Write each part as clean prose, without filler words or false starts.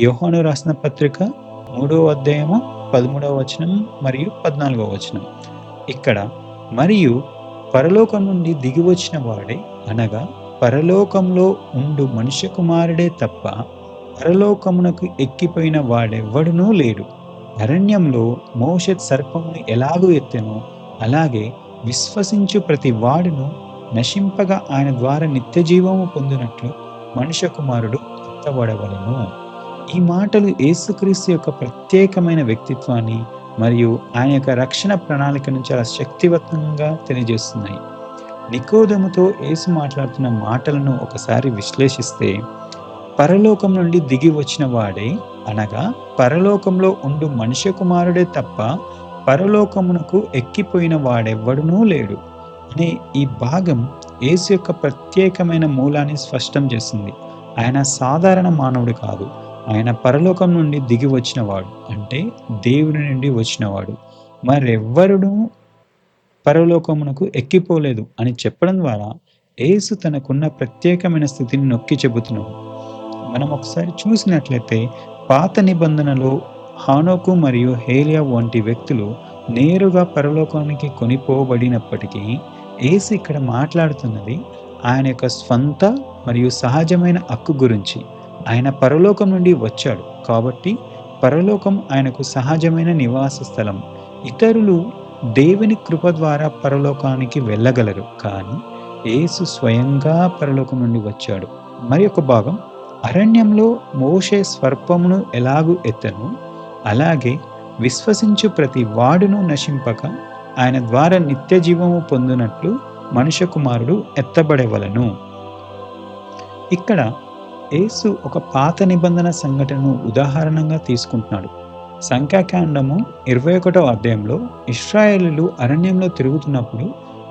యోహాను రాసిన పత్రిక 3వ అధ్యాయము 13వ వచనం మరియు 14వ వచనం. ఇక్కడ మరియు పరలోకం నుండి దిగివచ్చిన వాడే అనగా పరలోకంలో ఉండు మనుష్య కుమారుడే తప్ప పరలోకమునకు ఎక్కిపోయిన వాడెవ్వడునూ లేడు. అరణ్యంలో మోషే సర్పమును ఎలాగూ ఎత్తెనో అలాగే విశ్వసించు ప్రతి వాడును నశింపగా ఆయన ద్వారా నిత్యజీవము పొందినట్లు మనుష్య కుమారుడు ఎత్తబడవలెను. ఈ మాటలు యేసుక్రీస్తు యొక్క ప్రత్యేకమైన వ్యక్తిత్వాన్ని మరియు ఆయన యొక్క రక్షణ ప్రణాళికను చాలా శక్తివంతంగా తెలియజేస్తున్నాయి. నికోదెముతో యేసు మాట్లాడుతున్న మాటలను ఒకసారి విశ్లేషిస్తే, పరలోకం నుండి దిగి వచ్చిన వాడే అనగా పరలోకంలో ఉండు మనుష్య కుమారుడే తప్ప పరలోకమునకు ఎక్కిపోయిన వాడెవ్వడునూ లేడు అనే ఈ భాగం యేసు యొక్క ప్రత్యేకమైన మూలాన్ని స్పష్టం చేస్తుంది. ఆయన సాధారణ మానవుడు కాదు, ఆయన పరలోకం నుండి దిగి వచ్చినవాడు, అంటే దేవుని నుండి వచ్చినవాడు. మరెవ్వరును పరలోకమునకు ఎక్కిపోలేదు అని చెప్పడం ద్వారా యేసు తనకున్న ప్రత్యేకమైన స్థితిని నొక్కి చెబుతున్నాడు. మనం ఒకసారి చూసినట్లయితే పాత నిబంధనలో హానోకు మరియు హేలియా వంటి వ్యక్తులు నేరుగా పరలోకానికి కొనిపోబడినప్పటికీ యేసు ఇక్కడ మాట్లాడుతున్నది ఆయన యొక్క స్వంత మరియు సహజమైన హక్కు గురించి. ఆయన పరలోకం నుండి వచ్చాడు కాబట్టి పరలోకం ఆయనకు సహజమైన నివాస స్థలం. ఇతరులు దేవుని కృప ద్వారా పరలోకానికి వెళ్ళగలరు, కానీ యేసు స్వయంగా పరలోకం నుండి వచ్చాడు. మరి ఒక భాగం, అరణ్యంలో మోషే సర్పమును ఎలాగూ ఎత్తెనో అలాగే విశ్వసించు ప్రతి వాడును నశింపక ఆయన ద్వారా నిత్య జీవము పొందినట్లు మనుష్య కుమారుడు ఎత్తబడవలెను. ఇక్కడ యేసు ఒక పాత నిబంధన సంఘటనను ఉదాహరణగా తీసుకుంటున్నాడు. సంఖ్యాకాండము 21వ అధ్యాయంలో ఇశ్రాయేలీయులు అరణ్యంలో తిరుగుతున్నప్పుడు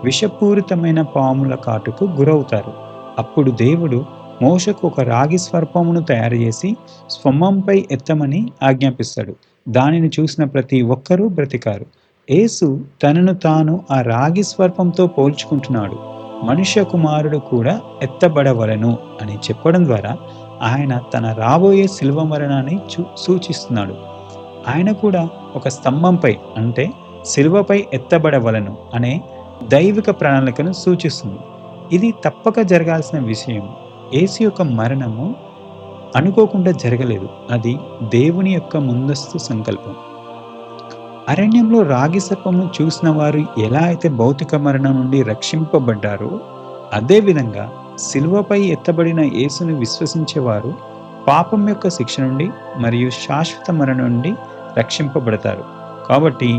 విషపూరితమైన పాముల కాటుకు గురవుతారు. అప్పుడు దేవుడు మోషకు ఒక రాగి సర్పమును తయారు చేసి స్తంభంపై ఎత్తమని ఆజ్ఞాపిస్తాడు. దానిని చూసిన ప్రతి ఒక్కరూ బ్రతికారు. యేసు తనను తాను ఆ రాగి సర్పంతో పోల్చుకుంటున్నాడు. మనుష్య కుమారుడు కూడా ఎత్తబడవలెను అని చెప్పడం ద్వారా ఆయన తన రాబోయే శిలువ మరణాన్ని సూచిస్తున్నాడు. ఆయన కూడా ఒక స్తంభంపై, అంటే శిలువపై ఎత్తబడవలెను అనే దైవిక ప్రణాళికను సూచిస్తుంది. ఇది తప్పక జరగాల్సిన విషయం. యేసు యొక్క మరణము అనుకోకుండా జరగలేదు, అది దేవుని యొక్క ముందస్తు సంకల్పం. అరణ్యంలో రాగి సర్పమును చూసిన వారు ఎలా అయితే భౌతిక మరణం నుండి రక్షింపబడ్డారో, అదేవిధంగా శిలువపై ఎత్తబడిన యేసును విశ్వసించేవారు పాపం యొక్క శిక్ష నుండి మరియు శాశ్వత మరణం నుండి రక్షింపబడతారు. కాబట్టి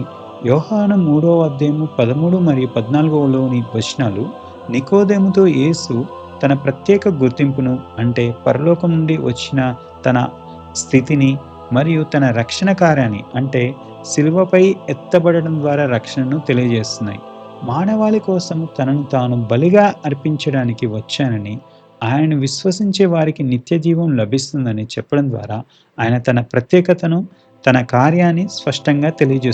యోహాను 3వ అధ్యాయము 13 మరియు 14లోని వచనాలు నికోదేముతో యేసు తన ప్రత్యేక గుర్తింపును, అంటే పరలోకం నుండి వచ్చిన తన స్థితిని మరియు తన రక్షణ కార్యాన్ని, అంటే శిలువపై ఎత్తబడడం ద్వారా రక్షణను తెలియజేస్తున్నాయి. మానవాళి కోసం తనను తాను బలిగా అర్పించడానికి వచ్చానని, ఆయనను విశ్వసించే వారికి నిత్య జీవం లభిస్తుందని చెప్పడం ద్వారా ఆయన తన ప్రత్యేకతను, తన కార్యాన్ని స్పష్టంగా తెలియజేస్తున్నాడు.